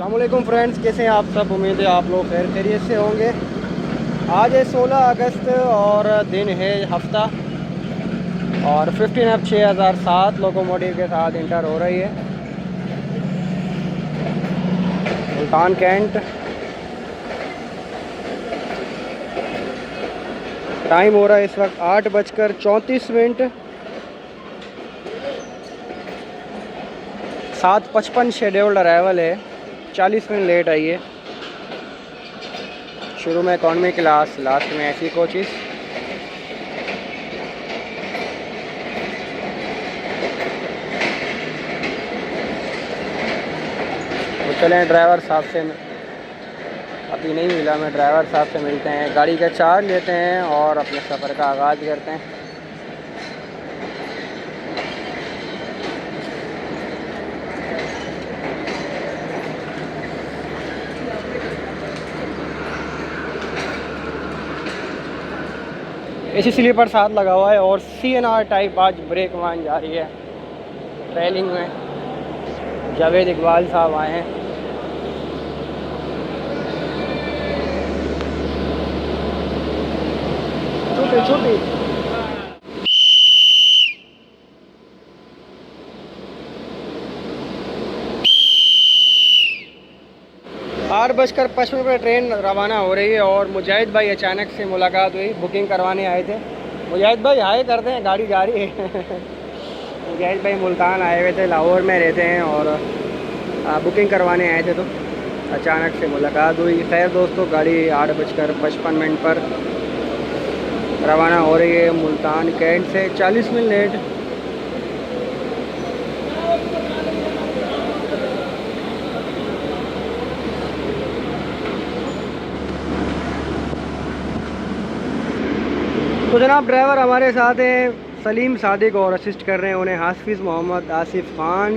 अस्सलामुअलैकुम फ्रेंड्स, कैसे हैं आप सब। उम्मीद है आप लोग खैर खैरियत से होंगे। आज है 16 अगस्त और दिन है हफ्ता और 15 अब 6007 लोकोमोटिव के साथ इंटर हो रही है मुल्तान कैंट। टाइम हो रहा है इस वक्त 8:34। 7:55 शेड्यूल्ड अराइवल है, 40 मिनट लेट आई है। शुरू में इकॉनमी क्लास, लास्ट में ऐसी कोचिस। तो चलें ड्राइवर साहब से, अभी नहीं मिला, मैं ड्राइवर साहब से मिलते हैं, गाड़ी का चार्ज लेते हैं और अपने सफ़र का आगाज़ करते हैं। एसी स्लीपर साथ लगा हुआ है और CNR टाइप आज ब्रेक मान जा रही है। ट्रेलिंग में जावेद इकबाल साहब आए हैं। छोटी छोटी 8:55 पर ट्रेन रवाना हो रही है और मुजाहिद भाई अचानक से मुलाकात हुई, बुकिंग करवाने आए थे। मुजाहिद भाई हाय करते हैं, गाड़ी जा रही है। मुजाहिद भाई मुल्तान आए हुए थे, लाहौर में रहते हैं और बुकिंग करवाने आए थे, तो अचानक से मुलाकात हुई। खैर दोस्तों, गाड़ी 8:55 पर रवाना हो रही है मुल्तान कैंट से, 40 मिनट लेट। तो जनाब ड्राइवर हमारे साथ हैं सलीम सादिक और असिस्ट कर रहे हैं उन्हें हाफिज़ मोहम्मद आसिफ खान।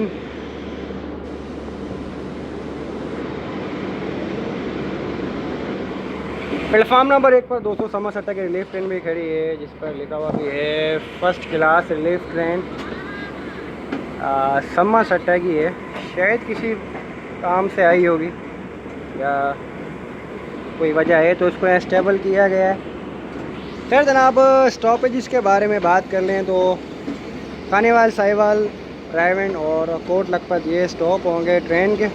प्लेटफार्म नंबर 1 पर 200 समा सट्टा की रिलीफ ट्रेन भी खड़ी है, जिस पर लिखा हुआ भी है फर्स्ट क्लास रिलीफ ट्रेन। समा सट्टा की है, शायद किसी काम से आई होगी या कोई वजह है तो उसको स्टेबल किया गया है। खैर जनाब, स्टॉपेज के बारे में बात कर लें तो खानेवाल, साहिवाल, रायवेंड और कोट लखपत ये स्टॉप होंगे ट्रेन के।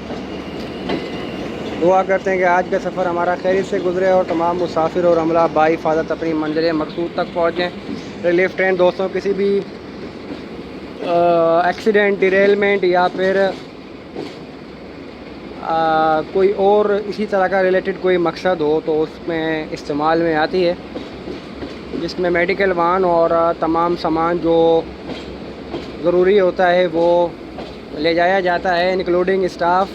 दुआ करते हैं कि आज का सफ़र हमारा खैरियत से गुजरे और तमाम मुसाफिर और अमला बाहिफाजत अपनी मंजिल मकसूद तक पहुँचें। रिलीफ ट्रेन दोस्तों किसी भी एक्सीडेंट, डिरेलमेंट या फिर कोई और इसी तरह का रिलेटेड कोई मकसद हो तो उसमें इस्तेमाल में आती है, जिसमें मेडिकल वाहन और तमाम सामान जो ज़रूरी होता है वो ले जाया जाता है, including staff.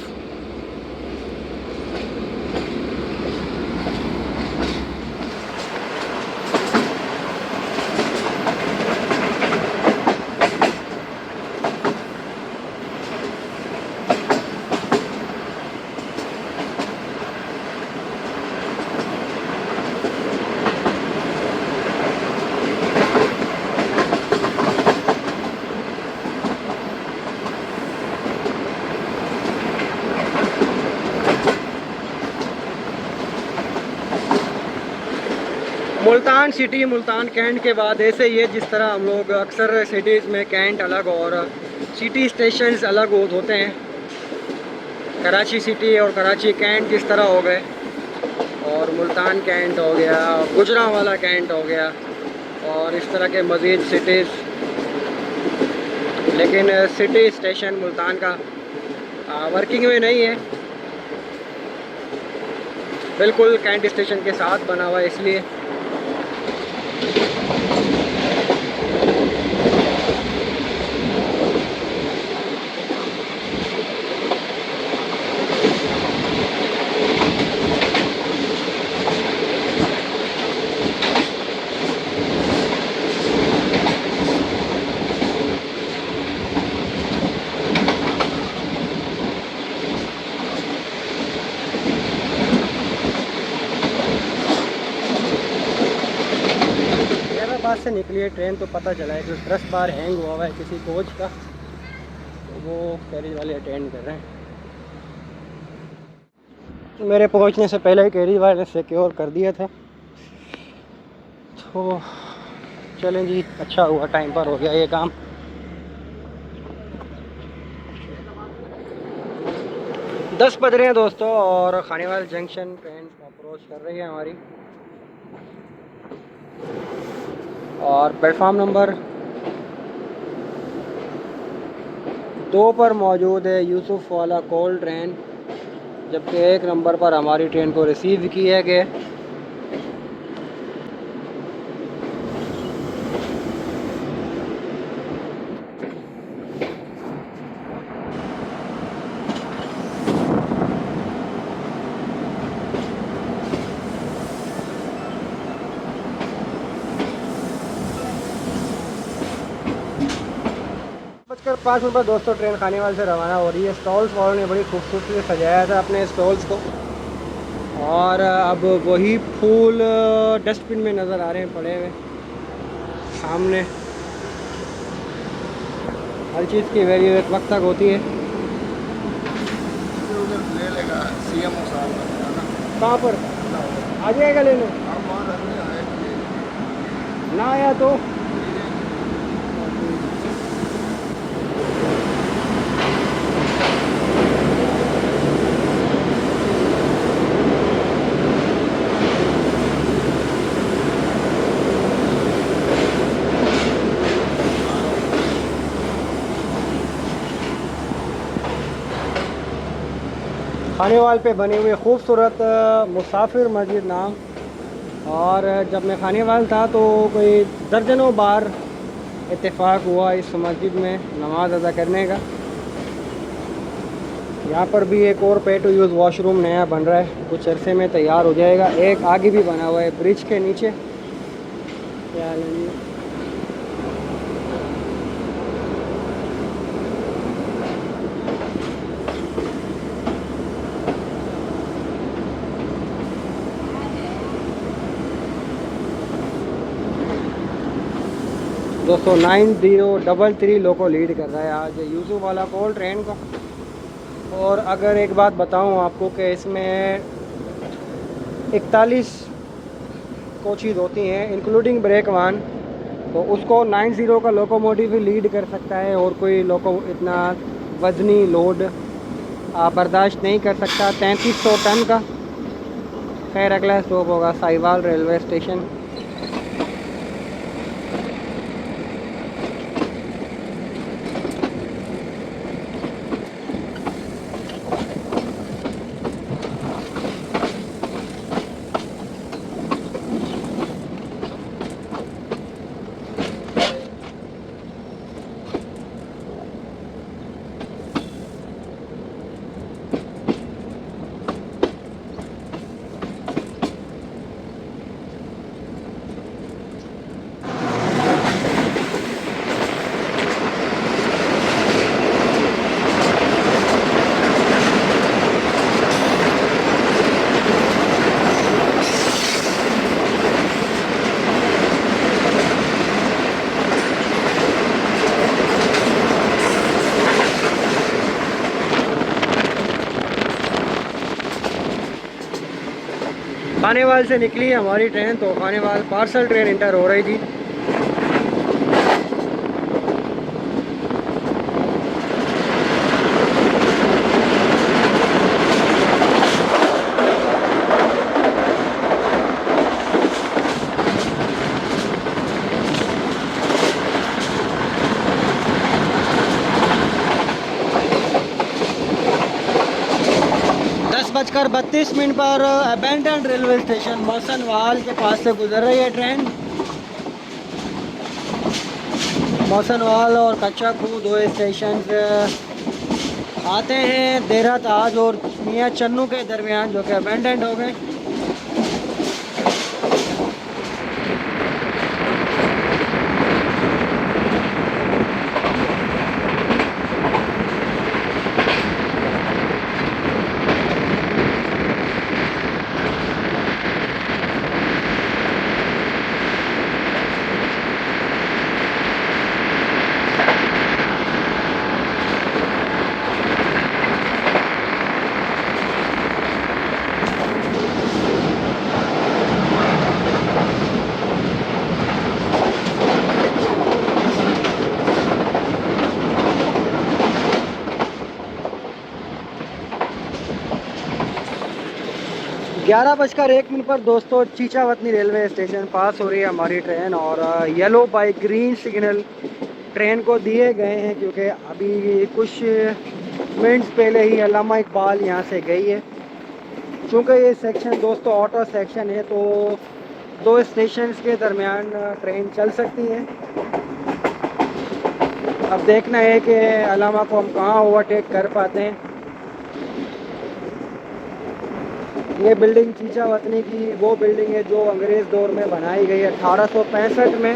Multan city, Multan cantt के बाद ऐसे ही है जिस तरह हम लोग अक्सर सिटीज़ में कैंट अलग और सिटी स्टेशंस अलग होते हैं। कराची सिटी और कराची कैंट किस तरह हो गए और मुल्तान कैंट हो गया, गुजरांवाला कैंट हो गया और इस तरह के मज़ीद सिटीज़। लेकिन सिटी स्टेशन मुल्तान का वर्किंग में नहीं है, बिल्कुल कैंट स्टेशन के साथ बना हुआ है, इसलिए पास से निकली है ट्रेन तो पता चला है कि 10 बार हैंग हुआ है किसी कोच का, तो वो कैरेज वाले अटेंड कर रहे हैं। मेरे पहुंचने से पहले ही केजरीवाल ने सिक्योर कर दिया था। तो चलें जी, अच्छा हुआ टाइम पर हो गया ये काम। दस बज रहे हैं दोस्तों और खानेवाल जंक्शन ट्रेन अप्रोच कर रही है हमारी, और प्लेटफार्म नंबर 2 पर मौजूद है यूसुफ वाला कोल्ड ट्रेन, जबकि 1 नंबर पर हमारी ट्रेन को रिसीव किया गया। बजकर 5 मिनट पर दोस्तों ट्रेन खानेवाल से रवाना हो रही है। स्टॉल्स वालों ने बड़ी खूबसूरती से सजाया था अपने स्टॉल्स को, और अब वही फूल डस्टबिन में नज़र आ रहे हैं पड़े हुए सामने। हर चीज़ की वैल्यू एक वक्त तक होती है। ले लेगा सीएमओ साहब। कहाँ पर आ जाएगा लेने? ना आया तो खानेवाल पे बनी हुई खूबसूरत मुसाफिर मस्जिद नाम। और जब मैं खानेवाल था तो कोई दर्जनों बार इत्तेफाक हुआ इस मस्जिद में नमाज अदा करने का। यहाँ पर भी एक और पे टू यूज़ वॉशरूम नया बन रहा है, कुछ अरसे में तैयार हो जाएगा। एक आगे भी बना हुआ है ब्रिज के नीचे। क्या लेंगे? दोस्तों 9033 लोगों लीड कर रहा है आज यूसुफ वाला कोल ट्रेन को। और अगर एक बात बताऊं आपको कि इसमें 41 कोचेज़ होती हैं इंक्लूडिंग ब्रेक वन, तो उसको 90 का लोकोमोटिव भी लीड कर सकता है, और कोई लोको इतना वज़नी लोड बर्दाश्त नहीं कर सकता 3300 टन का। खैर अगला स्टॉप होगा साहिवाल रेलवे स्टेशन। खानेवाल से निकली हमारी ट्रेन, तो खानेवाल पार्सल ट्रेन इंटर हो रही थी। बजकर 32 मिनट पर अबेंडन रेलवे स्टेशन मौसनवाल के पास से गुजर रही है ट्रेन। मौसनवाल और कच्चा खूह 2 स्टेशन आते हैं देरा ताज और मियाँ चन्नू के दरमियान, जो कि अबेंडेंट हो गए। 11:01 पर दोस्तों चीचावतनी रेलवे स्टेशन पास हो रही है हमारी ट्रेन। और yellow by green signal train को दिए गए हैं, क्योंकि अभी कुछ मिनट्स पहले ही अल्लामा इकबाल यहाँ से गई है। चूँकि ये सेक्शन दोस्तों ऑटो सेक्शन है, तो 2 स्टेशन के दरमियान ट्रेन चल सकती है। अब देखना है कि अल्लामा को हम कहाँ ओवरटेक कर पाते हैं। ये बिल्डिंग चीचावतनी की वो बिल्डिंग है जो अंग्रेज़ दौर में बनाई गई 1865 में।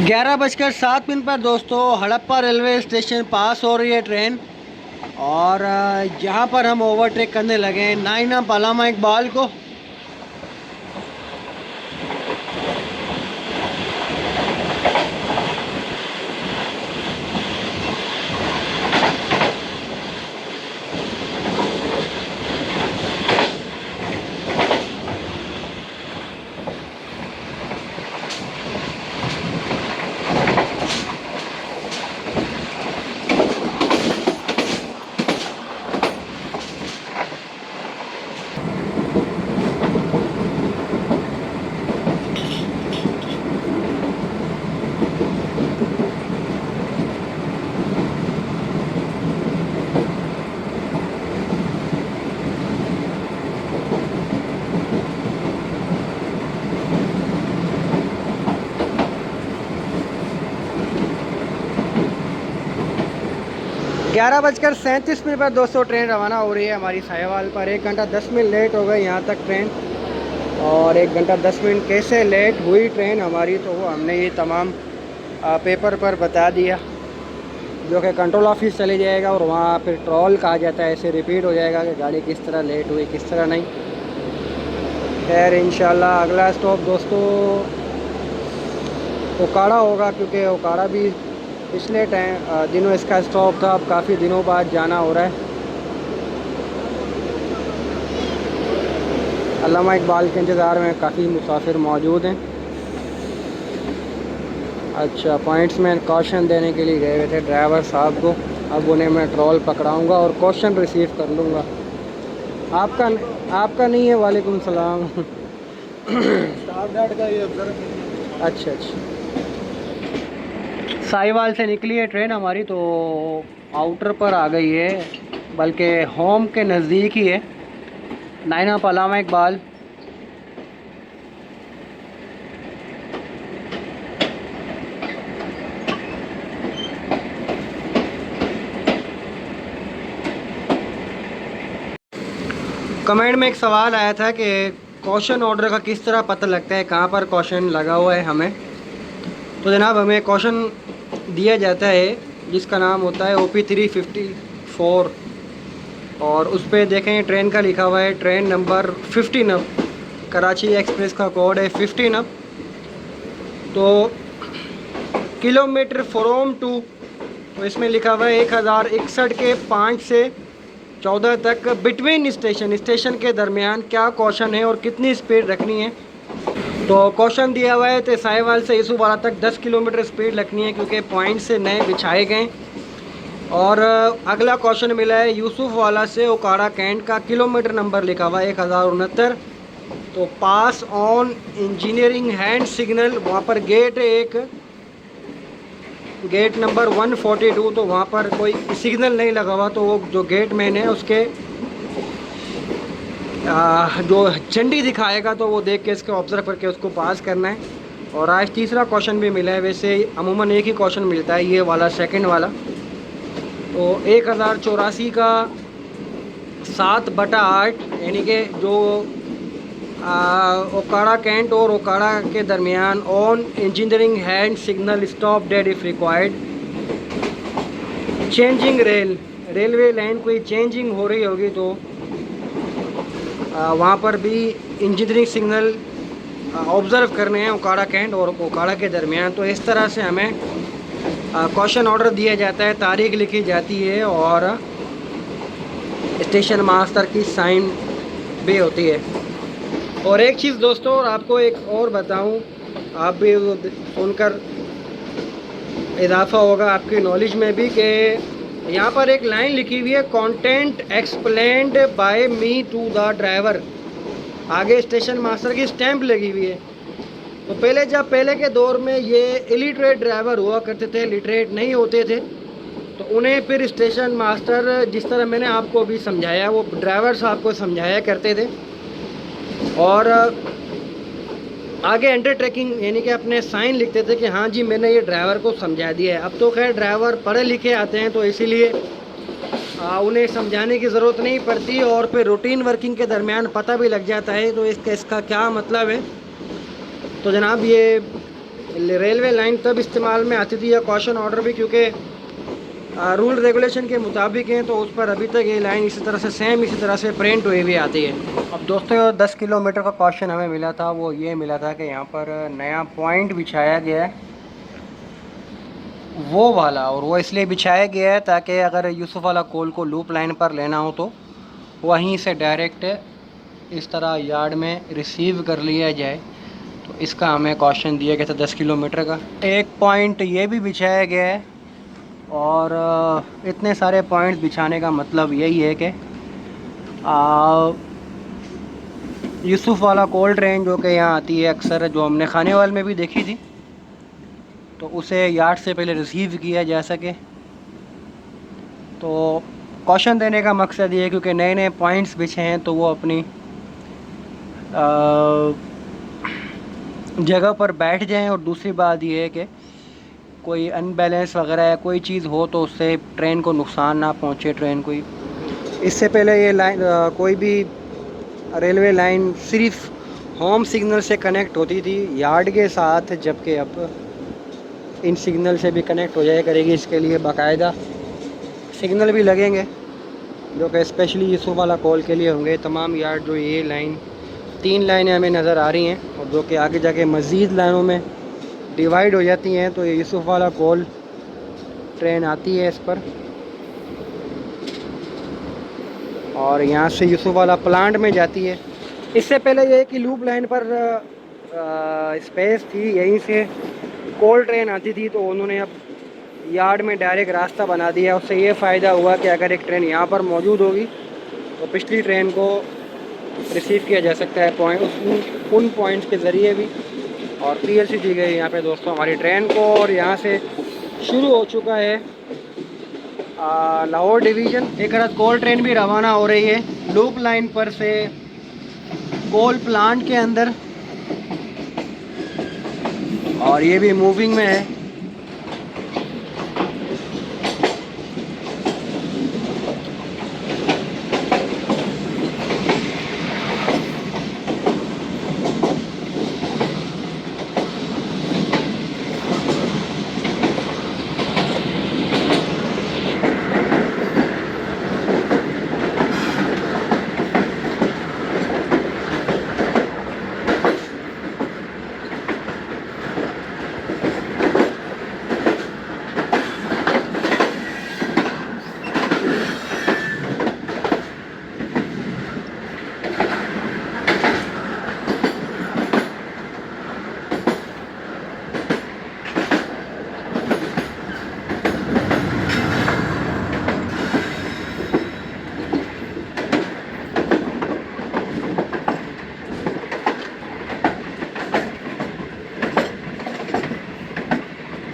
11:07 पर दोस्तों हड़प्पा रेलवे स्टेशन पास हो रही है ट्रेन। और यहाँ पर हम ओवरटेक करने लगे हैं नाइनअप अल्लामा इकबाल को। ग्यारह बजकर 37 पर दोस्तों ट्रेन रवाना हो रही है हमारी साहिवाल पर। 1 घंटा 10 मिनट लेट हो गए यहाँ तक ट्रेन। और 1 घंटा 10 मिनट कैसे लेट हुई ट्रेन हमारी, तो वो हमने ये तमाम पेपर पर बता दिया, जो कि कंट्रोल ऑफिस चले जाएगा और वहाँ फिर ट्रॉल कहा जाता है, ऐसे रिपीट हो जाएगा कि गाड़ी किस तरह लेट हुई किस तरह नहीं। खैर इंशाल्लाह अगला स्टॉप दोस्तों ओकाड़ा होगा, क्योंकि ओकाड़ा भी पिछले दिनों इसका स्टॉप था। अब काफ़ी दिनों बाद जाना हो रहा है। अल्लामा इकबाल के इंतज़ार में काफ़ी मुसाफिर मौजूद हैं। अच्छा, पॉइंट्स में कॉशन देने के लिए गए हुए थे ड्राइवर साहब को। अब उन्हें मैं ट्रॉल पकड़ाऊँगा और कॉशन रिसीव कर लूँगा। आपका नहीं है? वालेकुम सलाम। अच्छा। साहिवाल से निकली है ट्रेन हमारी, तो आउटर पर आ गई है, बल्कि होम के नज़दीक ही है, नाइनअप अल्लामा इकबाल। कमेंट में एक सवाल आया था कि कॉशन ऑर्डर का किस तरह पता लगता है, कहाँ पर कॉशन लगा हुआ है हमें। तो जनाब हमें कॉशन दिया जाता है जिसका नाम होता है OP 354, और उस पर देखें ट्रेन का लिखा हुआ है ट्रेन नंबर 15 कराची एक्सप्रेस का कोड है 15। तो किलोमीटर फ्रॉम टू, तो इसमें लिखा हुआ है 1061 के 5 से 14 तक बिटवीन स्टेशन के दरमियान क्या कॉशन है और कितनी स्पीड रखनी है। तो कॉशन दिया हुआ है तो साहिवाल से यूसुफवाला तक 10 किलोमीटर स्पीड रखनी है, क्योंकि पॉइंट से नए बिछाए गए। और अगला कॉशन मिला है यूसुफवाला से ओकाड़ा कैंट का, किलोमीटर नंबर लिखा हुआ है 1069। तो pass on engineering hand signal, वहाँ पर गेट है एक, गेट नंबर 142। तो वहाँ पर कोई सिग्नल नहीं लगा हुआ, तो वो जो गेट मैन है उसके जो झंडी दिखाएगा तो वो देख के इसके ऑब्ज़र्व करके उसको पास करना है। और आज तीसरा क्वेश्चन भी मिला है। वैसे अमूमन एक ही क्वेश्चन मिलता है, ये वाला सेकंड वाला। तो 1084 का 7/8, यानी कि जो ओकाड़ा कैंट और ओकाड़ा के दरमियान on engineering hand signal stop dead if required. Changing railway line कोई चेंजिंग हो रही होगी तो वहाँ पर भी इंजीनियरिंग सिग्नल ऑब्ज़र्व करने हैं ओकाड़ा कैंट और ओकाड़ा के दरमियान। तो इस तरह से हमें क्वेश्चन ऑर्डर दिया जाता है, तारीख लिखी जाती है और स्टेशन मास्टर की साइन भी होती है। और एक चीज़ दोस्तों, और आपको एक और बताऊं, आप भी सुनकर इजाफा होगा आपकी नॉलेज में भी, कि यहाँ पर एक लाइन लिखी हुई है, content explained by me to the driver. आगे स्टेशन मास्टर की स्टैंप लगी हुई है। तो पहले के दौर में ये इलिटरेट ड्राइवर हुआ करते थे, लिटरेट नहीं होते थे, तो उन्हें फिर स्टेशन मास्टर, जिस तरह मैंने आपको भी समझाया, वो ड्राइवर साहब को समझाया करते थे और आगे एंटर ट्रैकिंग यानी कि अपने साइन लिखते थे कि हाँ जी मैंने ये ड्राइवर को समझा दिया है। अब तो खैर ड्राइवर पढ़े लिखे आते हैं तो इसीलिए उन्हें समझाने की ज़रूरत नहीं पड़ती और फिर रूटीन वर्किंग के दरमियान पता भी लग जाता है तो इसका क्या मतलब है। तो जनाब ये रेलवे लाइन तब इस्तेमाल में आती थी, या क्वेश्चन ऑर्डर भी, क्योंकि रूल रेगुलेशन के मुताबिक हैं, तो उस पर अभी तक ये लाइन इसी तरह से सेम इसी तरह से प्रिंट हुई भी आती है। अब दोस्तों 10 किलोमीटर का क्वेश्चन हमें मिला था, वो ये मिला था कि यहाँ पर नया पॉइंट बिछाया गया है वो वाला, और वो इसलिए बिछाया गया है ताकि अगर यूसुफ वाला कोल को लूप लाइन पर लेना हो तो वहीं से डायरेक्ट इस तरह यार्ड में रिसीव कर लिया जाए। तो इसका हमें क्वेश्चन दिया गया था 10 किलोमीटर का। एक पॉइंट ये भी बिछाया गया है और इतने सारे पॉइंट्स बिछाने का मतलब यही है कि यूसुफ वाला कोल ट्रेन जो कि यहाँ आती है अक्सर, जो हमने खानेवाल में भी देखी थी, तो उसे यार्ड से पहले रिसीव किया जा सके। तो क्वेश्चन देने का मकसद ये है क्योंकि नए नए पॉइंट्स बिछे हैं तो वो अपनी जगह पर बैठ जाएं, और दूसरी बात ये है कि कोई अनबैलेंस वगैरह या कोई चीज़ हो तो उससे ट्रेन को नुकसान ना पहुंचे ट्रेन को। इससे पहले ये लाइन कोई भी रेलवे लाइन सिर्फ होम सिग्नल से कनेक्ट होती थी यार्ड के साथ, जबकि अब इन सिग्नल से भी कनेक्ट हो जाया करेगी। इसके लिए बाकायदा सिग्नल भी लगेंगे जो कि स्पेशली यूसुफ वाला कॉल के लिए होंगे। तमाम यार्ड जो ये लाइन 3 लाइनें हमें नज़र आ रही हैं और जो कि आगे जाके मज़ीद लाइनों में डिवाइड हो जाती हैं, तो ये यूसुफ वाला कॉल ट्रेन आती है इस पर, और यहाँ से यूसुफ वाला प्लांट में जाती है। इससे पहले ये कि लूप लाइन पर स्पेस थी, यहीं से कोल ट्रेन आती थी, तो उन्होंने अब यार्ड में डायरेक्ट रास्ता बना दिया। उससे ये फ़ायदा हुआ कि अगर एक ट्रेन यहाँ पर मौजूद होगी तो पिछली ट्रेन को रिसीव किया जा सकता है उन पॉइंट्स के ज़रिए भी। और पीएलसी दी गई यहाँ पे दोस्तों हमारी ट्रेन को, और यहाँ से शुरू हो चुका है लाहौर डिवीज़न। एक रात कोल ट्रेन भी रवाना हो रही है लूप लाइन पर से कोल प्लांट के अंदर, और ये भी मूविंग में है।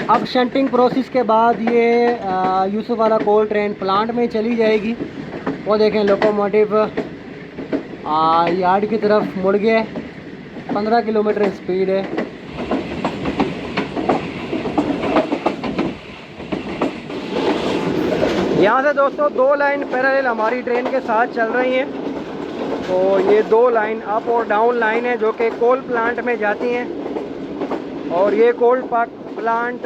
अब शंटिंग प्रोसेस के बाद ये यूसुफ वाला कोल ट्रेन प्लांट में चली जाएगी। वो देखें लोकोमोटिव यार्ड की तरफ मुड़ गया, 15 किलोमीटर स्पीड है। यहाँ से दोस्तों 2 लाइन पैरेलल हमारी ट्रेन के साथ चल रही हैं। तो ये 2 लाइन अप और डाउन लाइन है जो कि कोल प्लांट में जाती हैं, और ये कोल प्लांट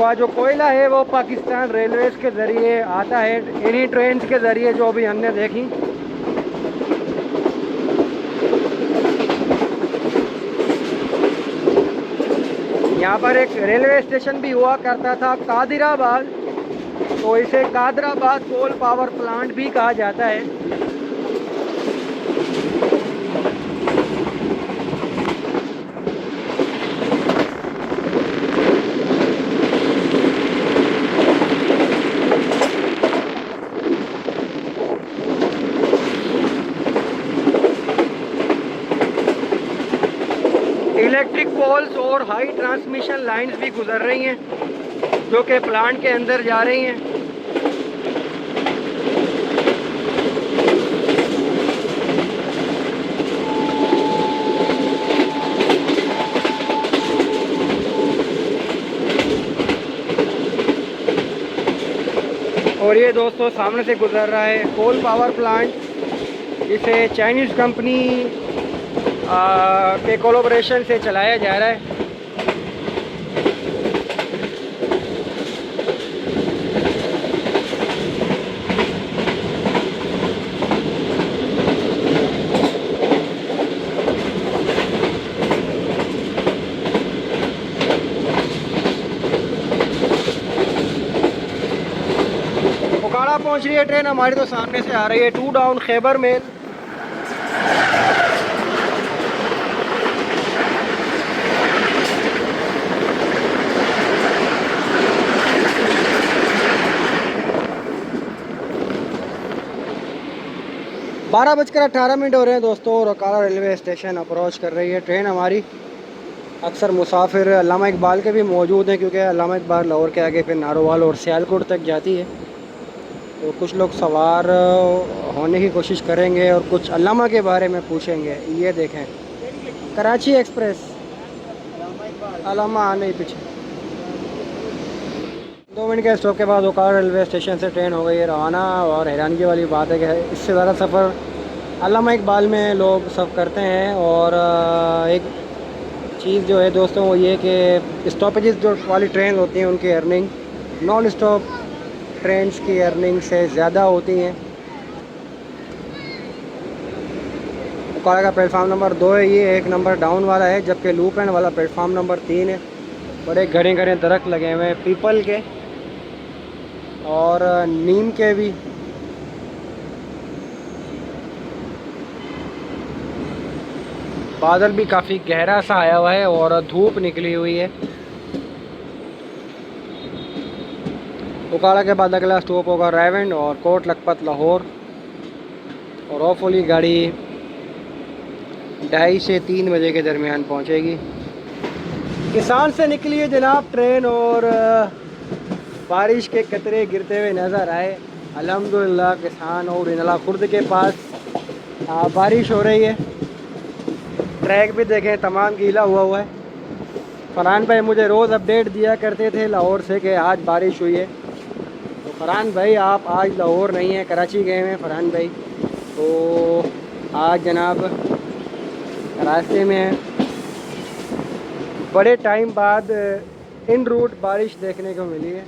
का जो कोयला है वो पाकिस्तान रेलवेज़ के ज़रिए आता है, इन्हीं ट्रेन के ज़रिए जो अभी हमने देखी। यहाँ पर एक रेलवे स्टेशन भी हुआ करता था कादिराबाद, तो इसे कादराबाद कोल पावर प्लांट भी कहा जाता है। इलेक्ट्रिक पोल्स और हाई ट्रांसमिशन लाइंस भी गुजर रही हैं जो कि प्लांट के अंदर जा रही हैं। और ये दोस्तों सामने से गुजर रहा है कोल पावर प्लांट, जिसे चाइनीज़ कंपनी के कोलैबोरेशन से चलाया जा रहा है। उकाड़ा पहुंच रही है ट्रेन हमारी, तो सामने से आ रही है 2 डाउन खैबर मेल। बारह बजकर 18 मिनट हो रहे हैं दोस्तों, और उकाड़ा रेलवे स्टेशन अप्रोच कर रही है ट्रेन हमारी। अक्सर मुसाफिर अल्लामा इकबाल के भी मौजूद हैं, क्योंकि अल्लामा इकबाल लाहौर के आगे फिर नारोवाल और सियालकोट तक जाती है। तो कुछ लोग सवार होने की कोशिश करेंगे और कुछ अल्लामा के बारे में पूछेंगे। ये देखें कराची एक्सप्रेस, अल्लामा आने ही पीछे। 2 मिनट के स्टॉप के बाद उकाड़ा रेलवे स्टेशन से ट्रेन हो गई है रवाना। और हैरानगी वाली बात है कि इससे ज़्यादा सफ़र अल्लामा इकबाल में लोग सब करते हैं। और एक चीज़ जो है दोस्तों वो ये कि स्टॉपेजेस जो वाली ट्रेन होती हैं उनकी अर्निंग नॉन स्टॉप ट्रेन्स की अर्निंग से ज़्यादा होती हैं। उकाड़ा का प्लेटफार्म नंबर 2 है, ये 1 नंबर डाउन वाला है, जबकि लूप एंड वाला प्लेटफार्म नंबर 3 है। बड़े घने घने दरख्त लगे हुए हैं पीपल के और नीम के भी। बादल भी काफ़ी गहरा सा आया हुआ है और धूप निकली हुई है। उकाड़ा के बाद अगला स्टॉप होगा रायवेंड और कोट लखपत लाहौर। और होपफुली गाड़ी 2:30 से 3 बजे के दरमियान पहुंचेगी। किसान से निकली है जनाब ट्रेन, और बारिश के कतरे गिरते हुए नज़र आए। अल्हम्दुलिल्लाह किसान और इनला खुर्द के पास बारिश हो रही है। ट्रैक भी देखें तमाम गीला हुआ है। फरहान भाई मुझे रोज़ अपडेट दिया करते थे लाहौर से कि आज बारिश हुई है। तो फरहान भाई आप आज लाहौर नहीं हैं, कराची गए हैं फरहान भाई। तो आज जनाब रास्ते में हैं। बड़े टाइम बाद इन रूट बारिश देखने को मिली है,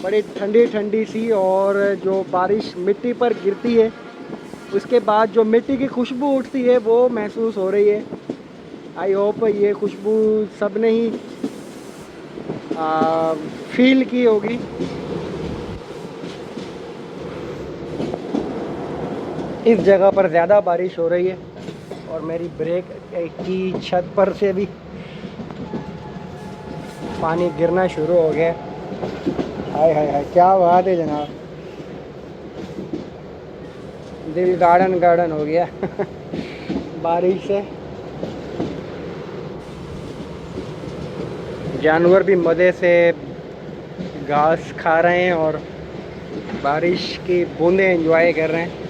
बड़ी ठंडी ठंडी सी। और जो बारिश मिट्टी पर गिरती है उसके बाद जो मिट्टी की खुशबू उठती है वो महसूस हो रही है। आई होप ये खुशबू सब ने ही फील की होगी। इस जगह पर ज़्यादा बारिश हो रही है और मेरी ब्रेक की छत पर से भी पानी गिरना शुरू हो गया। हाय हाय हाय, क्या बात है जनाब, दिल गार्डन गार्डन हो गया बारिश से। जानवर भी मज़े से घास खा रहे हैं और बारिश की बूंदें एंजॉय कर रहे हैं।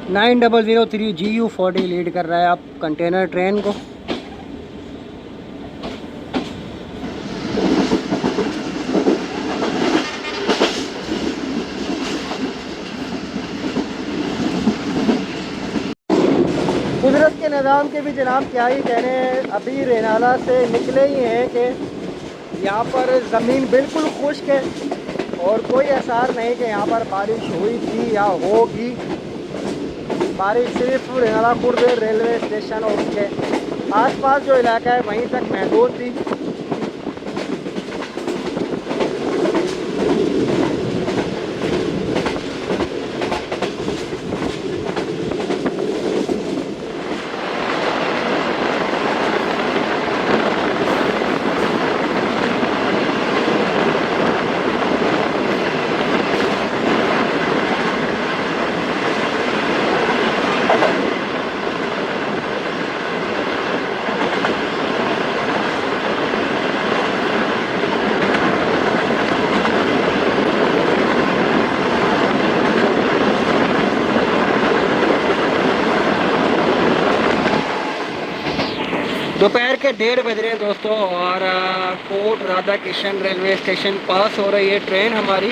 9003 GU40 लीड कर रहा है आप कंटेनर ट्रेन को। कुदरत के निज़ाम के भी जनाब क्या ही कहने, अभी रेनाला से निकले ही हैं कि यहाँ पर ज़मीन बिल्कुल खुश्क है और कोई आसार नहीं कि यहाँ पर बारिश हुई थी या होगी। बारिश सिर्फ रेनाला खुर्द रेलवे स्टेशन और उसके आसपास जो इलाका है वहीं तक महदूद थी। दोपहर के 1:30 बज रहे हैं दोस्तों और कोट राधा किशन रेलवे स्टेशन पास हो रही है ट्रेन हमारी।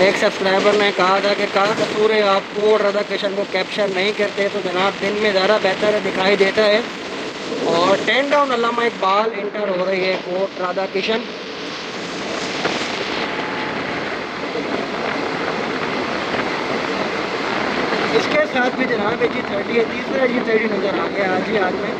एक सब्सक्राइबर ने कहा था कि कहाँ कसूर है आप कोट राधा किशन को कैप्चर नहीं करते, तो जनाब दिन में ज़्यादा बेहतर दिखाई देता है। और 10 डाउन अल्लामा इकबाल इंटर हो रही है कोट राधा किशन। इसके साथ भी जनाब G30 है, तीसरा G30 नज़र आ गया आज ही आज में।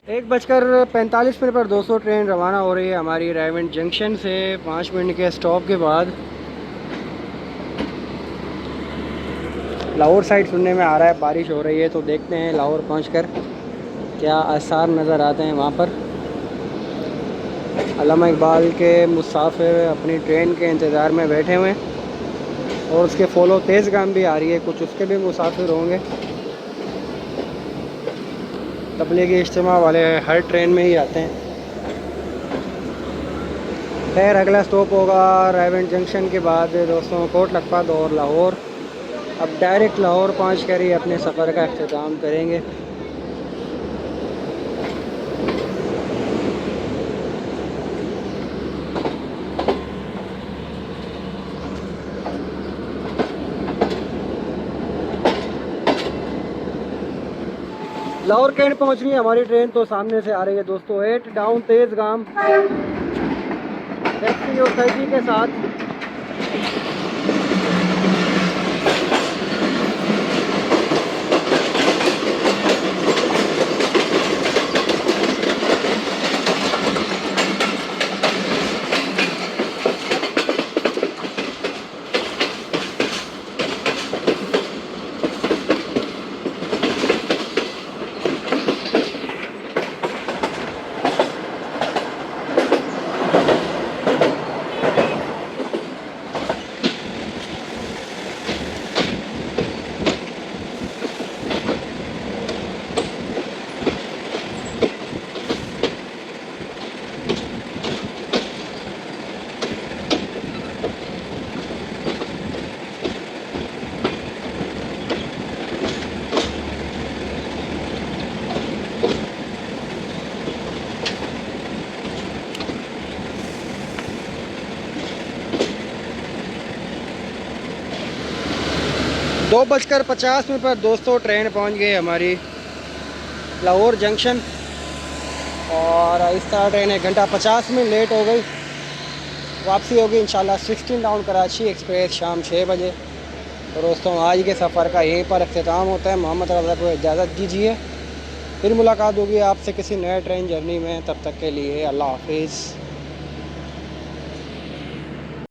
एक 1:45 पर दोस्तों ट्रेन रवाना हो रही है हमारी रायवेंड जंक्शन से 5 मिनट के स्टॉप के बाद। लाहौर साइड सुनने में आ रहा है बारिश हो रही है, तो देखते हैं लाहौर पहुंचकर क्या आसार नज़र आते हैं वहाँ पर। अल्लामा इकबाल के मुसाफिर अपनी ट्रेन के इंतज़ार में बैठे हुए हैं और उसके फॉलो तेज़गाम भी आ रही है, कुछ उसके भी मुसाफिर होंगे। तबलीगी इज्तिमा वाले हर ट्रेन में ही आते हैं। खैर अगला स्टॉप होगा रायवेंड जंक्शन के बाद दोस्तों कोट लखपत और लाहौर। अब डायरेक्ट लाहौर पहुँच कर ही अपने सफ़र का अख्तिताम करेंगे। लाहौर कैंट पहुंच रही है हमारी ट्रेन, तो सामने से आ रही है दोस्तों 8 डाउन तेज़गाम टैक्सी और सैजी के साथ। दो 2:50 पर दोस्तों ट्रेन पहुंच गई हमारी लाहौर जंक्शन और इस तरह ट्रेन 1:50 में लेट हो गई। वापसी होगी इंशाल्लाह 16 डाउन कराची एक्सप्रेस शाम 6 बजे। तो दोस्तों आज के सफ़र का यहीं पर अख्तिताम होता है। मोहम्मद रज़ा को इजाज़त दीजिए, फिर मुलाकात होगी आपसे किसी नए ट्रेन जर्नी में। तब तक के लिए अल्लाह हाफिज़।